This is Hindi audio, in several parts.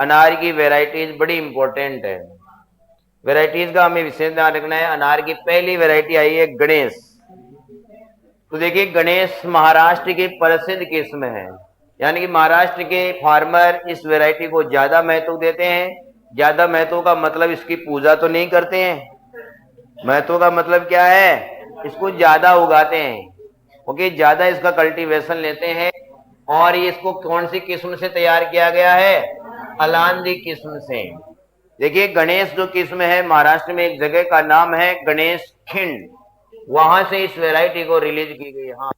अनार की वेराइटीज बड़ी इंपॉर्टेंट है। वेराइटीज का हमें विशेष ध्यान रखना है। अनार की पहली वेराइटी आई है गणेश। तो देखिए गणेश महाराष्ट्र की प्रसिद्ध किस्म है, यानी कि महाराष्ट्र के फार्मर इस वेराइटी को ज्यादा महत्व देते हैं। ज्यादा महत्व का मतलब इसकी पूजा तो नहीं करते हैं, महत्व का मतलब क्या है, इसको ज्यादा उगाते हैं। ओके, ज्यादा इसका कल्टीवेशन लेते हैं। और ये इसको कौन सी किस्म से तैयार किया गया है, अलांदी किस्म से। देखिए गणेश जो किस्म है, महाराष्ट्र में एक जगह का नाम है गणेश खिंड, वहां से इस वेराइटी को रिलीज की गई। हाँ,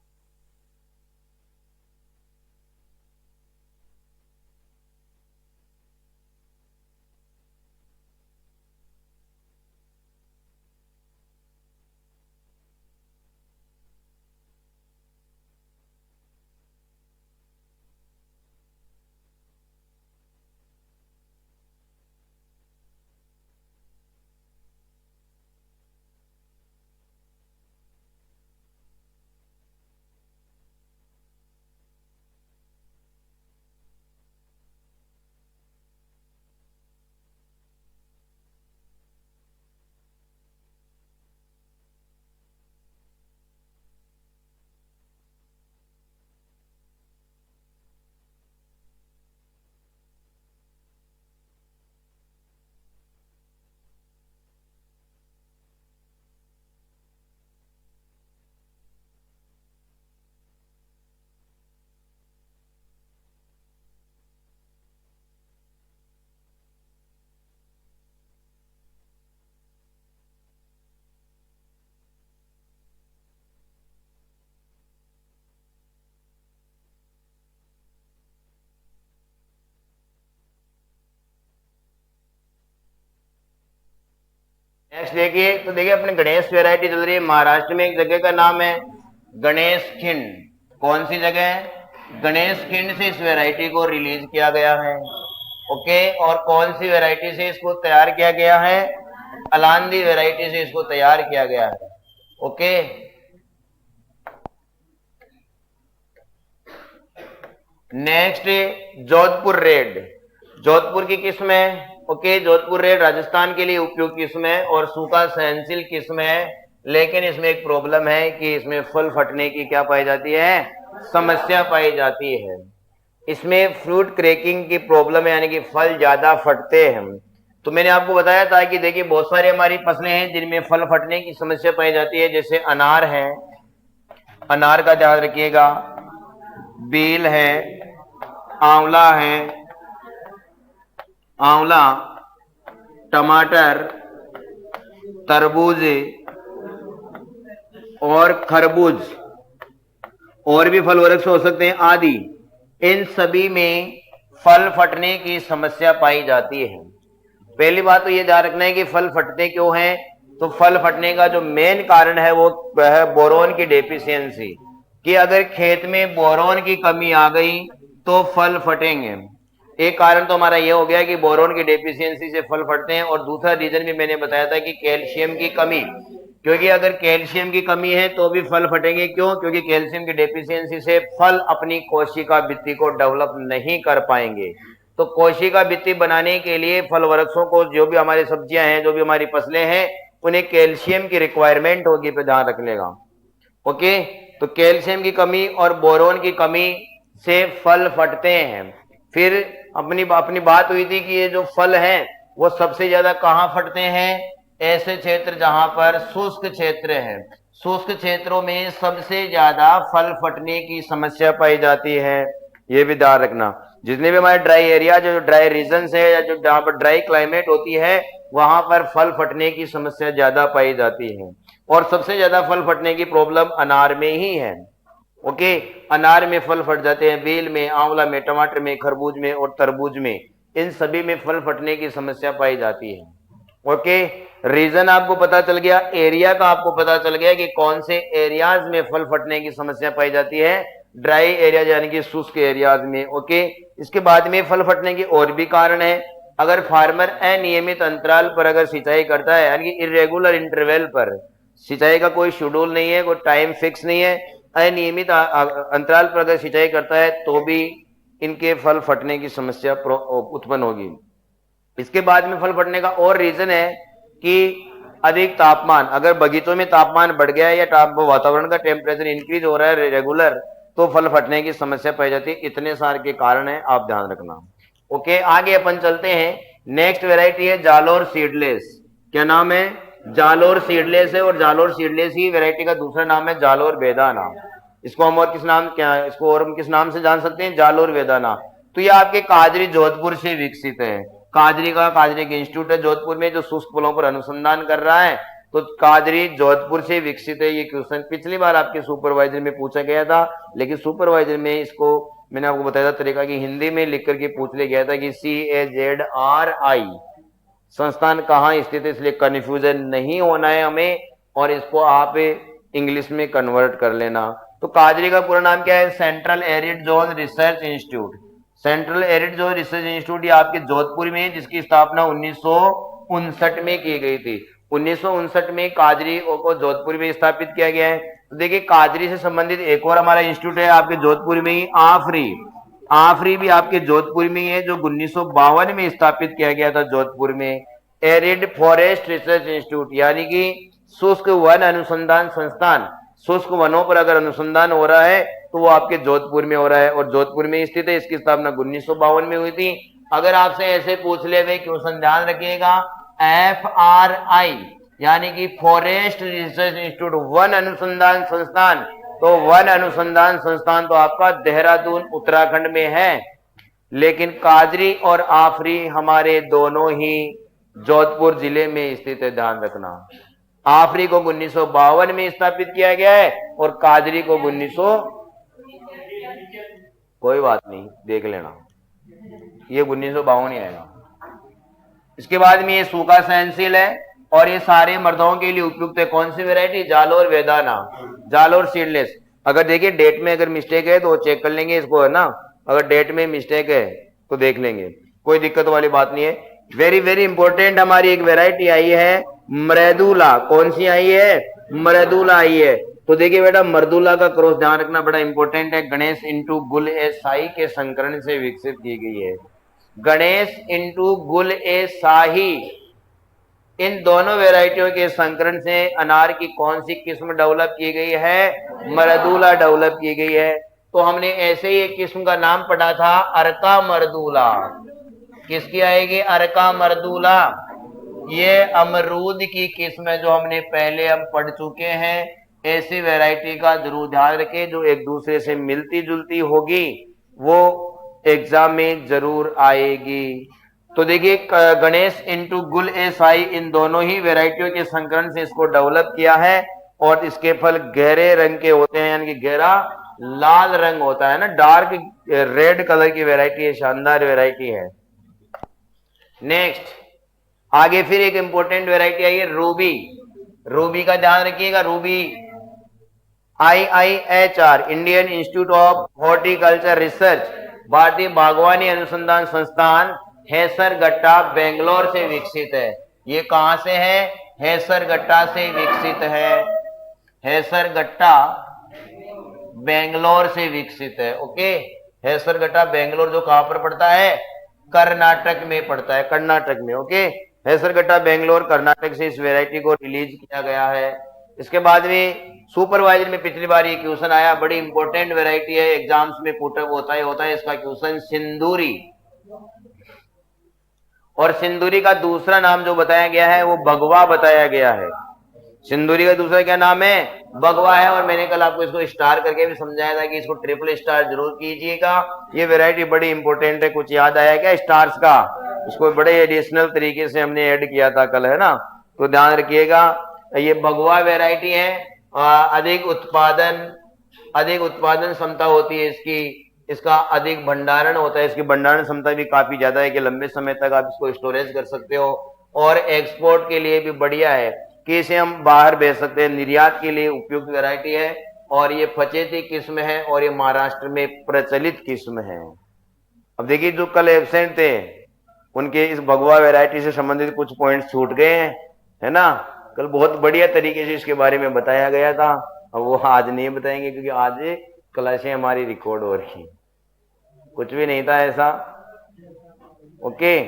नेक्स्ट देखिए, तो देखिए अपने गणेश वेराइटी चल रही है महाराष्ट्र में, एक जगह का नाम है गणेश खिंड। कौन सी जगह है, गणेश खिंड से इस वेराइटी को रिलीज किया गया है। ओके, और कौन सी वेराइटी से इसको तैयार किया गया है, अलांदी वेराइटी से इसको तैयार किया गया है। Okay, next Jodhpur red, Jodhpur की किस्म है। ओके, जोधपुर रेड राजस्थान के लिए उपयुक्त किस्म है और सूखा सहनशील किस्म है, लेकिन इसमें एक प्रॉब्लम है कि इसमें फल फटने की क्या पाई जाती है, समस्या पाई जाती है। इसमें फ्रूट क्रैकिंग की प्रॉब्लम है, यानी कि फल ज्यादा फटते हैं। तो मैंने आपको बताया था कि देखिए बहुत सारी हमारी फसलें हैं जिनमें फल फटने की समस्या पाई जाती है, जैसे अनार है, अनार का ध्यान रखिएगा, बेल है, आंवला है, आंवला, टमाटर, तरबूज और खरबूज, और भी फल वृक्ष हो सकते हैं आदि, इन सभी में फल फटने की समस्या पाई जाती है। पहली बात तो ये ध्यान रखना है कि फल फटते क्यों हैं। तो फल फटने का जो मेन कारण है वो है बोरोन की डेफिशिएंसी, कि अगर खेत में बोरोन की कमी आ गई तो फल फटेंगे। एक कारण तो हमारा ये हो गया कि बोरोन की डेफिशिएंसी से फल फटते हैं, और दूसरा रीजन भी मैंने बताया था कि कैल्शियम की कमी, क्योंकि अगर कैल्शियम की कमी है तो भी फल फटेंगे। क्यों, क्योंकि कैल्शियम की डेफिशिएंसी से फल अपनी कोशिका भित्ति को डेवलप नहीं कर पाएंगे। तो कोशिका भित्ति बनाने के लिए फल वृक्षों को, जो भी हमारी सब्जियां हैं, जो भी हमारी फसलें हैं, उन्हें कैल्शियम की रिक्वायरमेंट होगी, पे ध्यान रख लेगा। ओके, तो कैल्शियम की कमी और बोरोन की कमी से फल फटते हैं। फिर अपनी बात हुई थी कि ये जो फल हैं वो सबसे ज्यादा कहां फटते हैं, ऐसे क्षेत्र जहां पर शुष्क क्षेत्र है। शुष्क क्षेत्रों में सबसे ज्यादा फल फटने की समस्या पाई जाती है, ये भी ध्यान रखना। जितने भी हमारे ड्राई एरिया, जो ड्राई रीजन है, या जो जहां पर ड्राई क्लाइमेट होती है, वहां पर फल फटने की समस्या ज्यादा पाई जाती है। और सबसे ज्यादा फल फटने की प्रॉब्लम अनार में ही है। ओके, अनार में फल फट जाते हैं, बेल में, आंवला में, टमाटर में, खरबूज में और तरबूज में, इन सभी में फल फटने की समस्या पाई जाती है। ओके, रीजन आपको पता चल गया, एरिया का आपको पता चल गया कि कौन से एरियाज में फल फटने की समस्या पाई जाती है, ड्राई एरिया यानी कि शुष्क एरियाज में। ओके, इसके बाद में फल फटने के और भी कारण है। अगर फार्मर अनियमित अंतराल पर अगर सिंचाई करता है, यानी कि इरेगुलर इंटरवल पर, सिंचाई का कोई शेड्यूल नहीं है, कोई टाइम फिक्स नहीं है, अनियमित अंतराल पर अगर सिंचाई करता है तो भी इनके फल फटने की समस्या उत्पन्न होगी। इसके बाद में फल फटने का और रीजन है कि अधिक तापमान, अगर बगीचों में तापमान बढ़ गया है या वातावरण का टेम्परेचर इंक्रीज हो रहा है रेगुलर, तो फल फटने की समस्या पाई जाती है। इतने सारे के कारण है, आप ध्यान रखना। ओके, आगे अपन चलते हैं। नेक्स्ट वेराइटी है जालोर सीडलेस। क्या नाम है? जालोर सीडलेस है, और जालोर सीडलेस ही वेराइटी का दूसरा नाम है जालोर वेदाना। इसको हम और किस नाम, क्या इसको और हम किस नाम से जान सकते हैं? जालोर वेदाना। तो ये आपके काजरी जोधपुर से विकसित है। काजरी का इंस्टीट्यूट है जोधपुर में, जो शुष्क फलों पर अनुसंधान कर रहा है। तो काजरी जोधपुर से विकसित है। ये क्वेश्चन पिछली बार आपके सुपरवाइजर में पूछा गया था, लेकिन सुपरवाइजर में इसको मैंने आपको बताया था तरीका कि हिंदी में लिख करके पूछ लिया गया था कि CAZRI संस्थान कहाँ स्थित है, इसलिए कंफ्यूजन नहीं होना है हमें, और इसको आप इंग्लिश में कन्वर्ट कर लेना। तो काजरी का पूरा नाम क्या है? Central arid zone research institute. Central arid zone research institute ये आपके जोधपुर में है, जिसकी स्थापना 1959 में की गई थी। 1959 में काजरी को जोधपुर में स्थापित किया गया है। तो देखिए, काजरी से संबंधित एक और हमारा इंस्टीट्यूट है आपके जोधपुर में ही, आफरी। आफरी भी आपके जोधपुर में ही है, जो 1952 में स्थापित किया गया था जोधपुर में। एरिड फॉरेस्ट रिसर्च इंस्टीट्यूट, यानी कि शुष्क वन अनुसंधान संस्थान। शुष्क वनों पर अगर अनुसंधान हो रहा है तो वो आपके जोधपुर में हो रहा है, और जोधपुर में स्थित है। इसकी स्थापना 1952 में हुई थी। अगर आपसे ऐसे पूछ ले भाई क्वेश्चन, ध्यान रखिएगा, FRI यानी कि फॉरेस्ट रिसर्च इंस्टीट्यूट, वन अनुसंधान संस्थान, तो वन अनुसंधान संस्थान तो आपका देहरादून उत्तराखंड में है, लेकिन काजरी और आफरी हमारे दोनों ही जोधपुर जिले में स्थित है। ध्यान रखना, आफरी को 1952 में स्थापित किया गया है, और काजरी को 1900, कोई बात नहीं, देख लेना, ये 1952 ही आएगा। इसके बाद में ये सूखा सहनशील है, और ये सारे मर्दों के लिए उपयुक्त है। कौन सी वेरायटी? जालोर वेदाना, जालोर सीडलेस। अगर देखिए डेट में अगर मिस्टेक है तो चेक कर लेंगे इसको, है ना। अगर डेट में मिस्टेक है तो देख लेंगे, कोई दिक्कत वाली बात नहीं है। वेरी वेरी इंपॉर्टेंट हमारी एक वेरायटी आई है मृदुला। कौन सी आई है? मृदुला आई है। तो देखिए बेटा, मृदुला का क्रॉस ध्यान रखना बड़ा इंपॉर्टेंट है। गणेश इंटू गुल ए साई के संकरण से विकसित की गई है। गणेश इंटू गुल ए साही, इन दोनों वेराइटियों के संकरण से अनार की कौन सी किस्म डेवलप की गई है? मृदुला डेवलप की गई है। तो हमने ऐसे ही एक किस्म का नाम पढ़ा था, अर्का मृदुला। किसकी आएगी? अर्का मृदुला। ये अमरूद की किस्म है, जो हमने पहले हम पढ़ चुके हैं। ऐसी वैरायटी का जरूर ध्यान रखें, जो एक दूसरे से मिलती जुलती होगी, वो एग्जाम में जरूर आएगी। तो देखिए, गणेश इंटू गुल ए साई, इन दोनों ही वेराइटियों के संकरण से इसको डेवलप किया है, और इसके फल गहरे रंग के होते हैं, यानी कि गहरा लाल रंग होता है ना, डार्क रेड कलर की वेराइटी है, शानदार वेराइटी है। नेक्स्ट, आगे फिर एक इंपॉर्टेंट वेराइटी आई है रूबी। रूबी का ध्यान रखिएगा, Ruby IIHR, Indian institute of horticulture research, भारतीय बागवानी अनुसंधान संस्थान, हैसरगट्टा बेंगलोर से विकसित है। ये कहां से है? हैसरगट्टा से विकसित है। हैसरगट्टा बेंगलोर से विकसित है। ओके, हैसरगट्टा बेंगलोर जो कहां पर पड़ता है? कर्नाटक में पड़ता है, कर्नाटक में। ओके, हैसरगट्टा बेंगलोर कर्नाटक से इस वेराइटी को रिलीज किया गया है। इसके बाद में सुपरवाइजर में पिछली बार ये क्वेश्चन आया, बड़ी इंपॉर्टेंट वेराइटी है, एग्जाम्स में पुटअप होता है इसका क्वेश्चन, सिंदूरी। और सिंदूरी का दूसरा नाम जो बताया गया है वो बगवा बताया गया है। सिंदूरी का दूसरा क्या नाम है? बगवा है। और मैंने कल आपको इसको स्टार करके भी समझाया था कि इसको ट्रिपल स्टार जरूर कीजिएगा। ये वेराइटी बड़ी इंपॉर्टेंट है। कुछ याद आया क्या स्टार्स का? इसको बड़े एडिशनल तरीके से हमने ऐड किया था कल, है ना। तो ध्यान रखिएगा, ये बगवा वेराइटी है। अधिक उत्पादन क्षमता होती है इसकी, इसका अधिक भंडारण होता है, इसकी भंडारण क्षमता भी काफी ज्यादा है कि लंबे समय तक आप इसको स्टोरेज कर सकते हो, और एक्सपोर्ट के लिए भी बढ़िया है कि इसे हम बाहर भेज सकते हैं, निर्यात के लिए उपयुक्त वैरायटी है। और ये फचेती किस्म है, और ये महाराष्ट्र में प्रचलित किस्म है। अब देखिए, जो कल एब्सेंट थे उनके इस बगवा वैरायटी से संबंधित कुछ पॉइंट्स छूट गए हैं, है ना। कल बहुत बढ़िया तरीके से इसके बारे में बताया गया था, अब वो आज नहीं बताएंगे क्योंकि आज क्लासें हमारी रिकॉर्ड हो रही हैं। कुछ भी नहीं था ऐसा। ओके,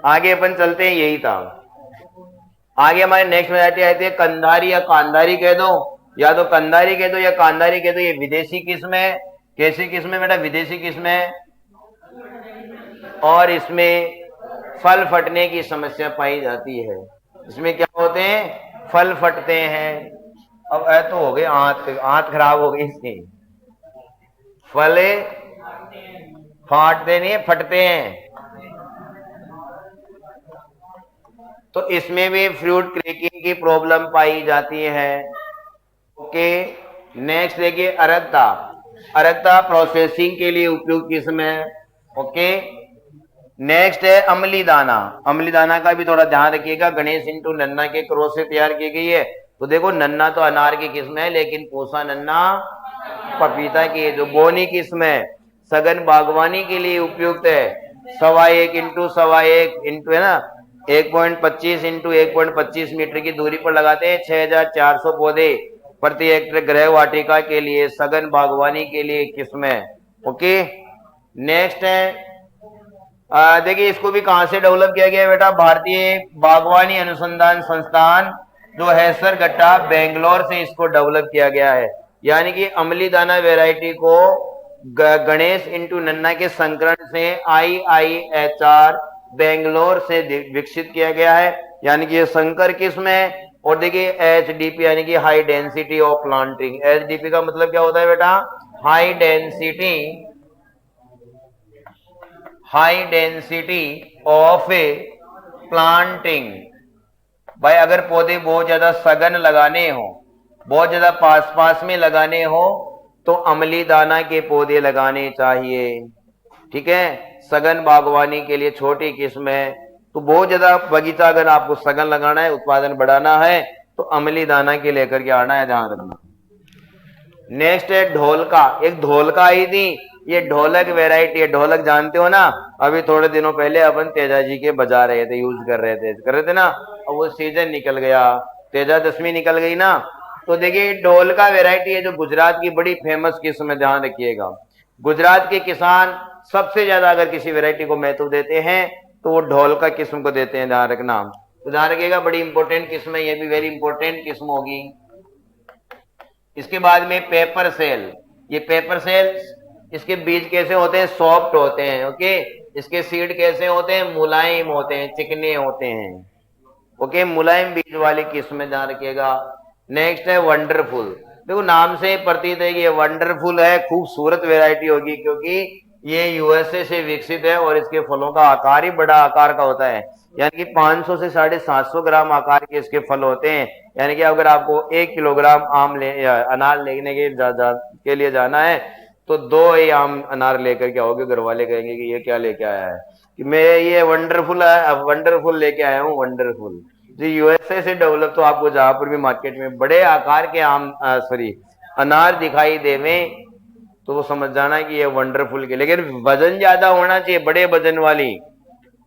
आगे अपन चलते हैं, यही था। आगे हमारे नेक्स्ट वैरायटी आती है कंधारी या कांधारी कह दो, या तो कंधारी कह दो या कांधारी कह दो। ये विदेशी किस्म है। कैसी किस्म है बेटा? विदेशी किस्म है, और इसमें फल फटने की समस्या पाई जाती है। इसमें क्या होते हैं? फल फटते हैं। अब ऐ तो हो गए, आंत खराब हो गई इसकी। फल फाटते नहीं, फटते हैं। तो इसमें भी फ्रूट क्रैकिंग की प्रॉब्लम पाई जाती है। ओके, नेक्स्ट देखिए अरक्ता। अरक्ता प्रोसेसिंग के लिए उपयुक्त किस्म है। ओके, नेक्स्ट है अमली दाना। अमली दाना का भी थोड़ा ध्यान रखिएगा, गणेश इंटू नन्ना के क्रॉस से तैयार की गई है। तो देखो, नन्ना तो अनार की किस्म है, लेकिन पूसा नन्ना पपीता की है। जो बोनी किस्म है, सघन बागवानी के लिए उपयुक्त है। 1.25 इंटू 1.25 इंटू है ना, 1.25 इंटू 1.25 मीटर की दूरी पर लगाते हैं। 6400 पौधे प्रति हेक्टेयर गृह वाटिका के लिए, सघन बागवानी के लिए किस्म है। ओके, नेक्स्ट है देखिए, इसको भी कहां से डेवलप किया गया है बेटा? भारतीय बागवानी अनुसंधान संस्थान जो है सरगट्टा, बेंगलोर से इसको डेवलप किया गया है। यानी कि अमली दाना वेराइटी को गणेश इंटू नन्ना के संकरण से IIHR बेंगलोर से विकसित किया गया है। यानी कि ये संकर किस्म है। और देखिए HDP यानी कि high density of planting. HDP का मतलब क्या होता है बेटा? High density of A planting. भाई अगर पौधे बहुत ज्यादा सघन लगाने हो, बहुत ज्यादा पास पास में लगाने हो, तो अमली दाना के पौधे लगाने चाहिए। ठीक है, सघन बागवानी के लिए छोटी किस्म है। तो बहुत ज्यादा बगीचा अगर आपको सघन लगाना है, उत्पादन बढ़ाना है, तो अमली दाना के लेकर के आना है, ध्यान रखना। नेक्स्ट है ढोलका। एक ढोलका आई थी, ये ढोलक वेराइटी है। ढोलक जानते हो ना? अभी थोड़े दिनों पहले अपन तेजा जी के बजा रहे थे, यूज कर रहे थे ना। अब वो सीजन निकल गया, तेजा दशमी निकल गई ना। तो देखिए ढोलका वेराइटी है, जो गुजरात की बड़ी फेमस किस्म है, ध्यान रखिएगा। गुजरात के किसान सबसे ज्यादा अगर किसी वेराइटी को महत्व देते हैं तो वो ढोलका किस्म को देते हैं, ध्यान रखना। तो ध्यान रखिएगा, बड़ी इंपॉर्टेंट किस्म है, ये भी वेरी इंपॉर्टेंट किस्म होगी। इसके बाद में पेपर सेल। ये पेपर सेल, इसके बीज कैसे होते हैं? सॉफ्ट होते हैं। ओके, इसके सीड कैसे होते हैं? मुलायम होते हैं, चिकने होते हैं। ओके, मुलायम बीज वाली किस्म में ध्यान रखिएगा। नेक्स्ट है वंडरफुल। देखो नाम से प्रतीत है कि ये वंडरफुल है, खूबसूरत वेराइटी होगी, क्योंकि ये USA से विकसित है और इसके फलों का आकार ही बड़ा आकार का होता है। यानी कि 500 से 750 ग्राम आकार के इसके फल होते हैं। यानी कि अगर आपको 1 किलोग्राम अनार लेने के लिए जाना है, तो 2 ही आम अनार लेकर के आओगे। घर वाले कहेंगे कि ये क्या लेके आया है, कि मैं ये वंडरफुल लेके आया हूँ। वंडरफुल जी USA से डेवलप। तो आपको जहां पर भी मार्केट में बड़े आकार के अनार दिखाई देवे, तो वो समझ जाना कि ये वंडरफुल के। लेकिन वजन ज्यादा होना चाहिए, बड़े वजन वाली।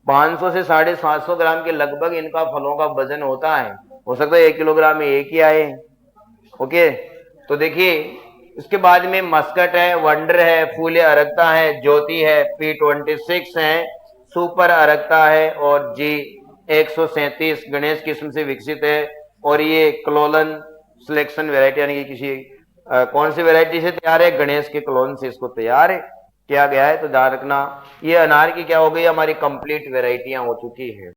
500 से 750 ग्राम के लगभग इनका फलों का वजन होता है। हो सकता है 1 किलोग्राम में एक ही आए। ओके, तो देखिए इसके बाद में मस्कट है, वंडर है, फूले अरक्ता है, ज्योति है, P26 है, सुपर अरक्ता है, और G137 गणेश किस्म से विकसित है। और ये क्लोलन सिलेक्शन वेराइटी, यानी कि किसी कौन सी वेराइटी से तैयार है? गणेश के क्लोन से इसको तैयार किया गया है। तो ध्यान रखना, ये अनार की क्या हो गई? हमारी कंप्लीट वेराइटियां हो चुकी है।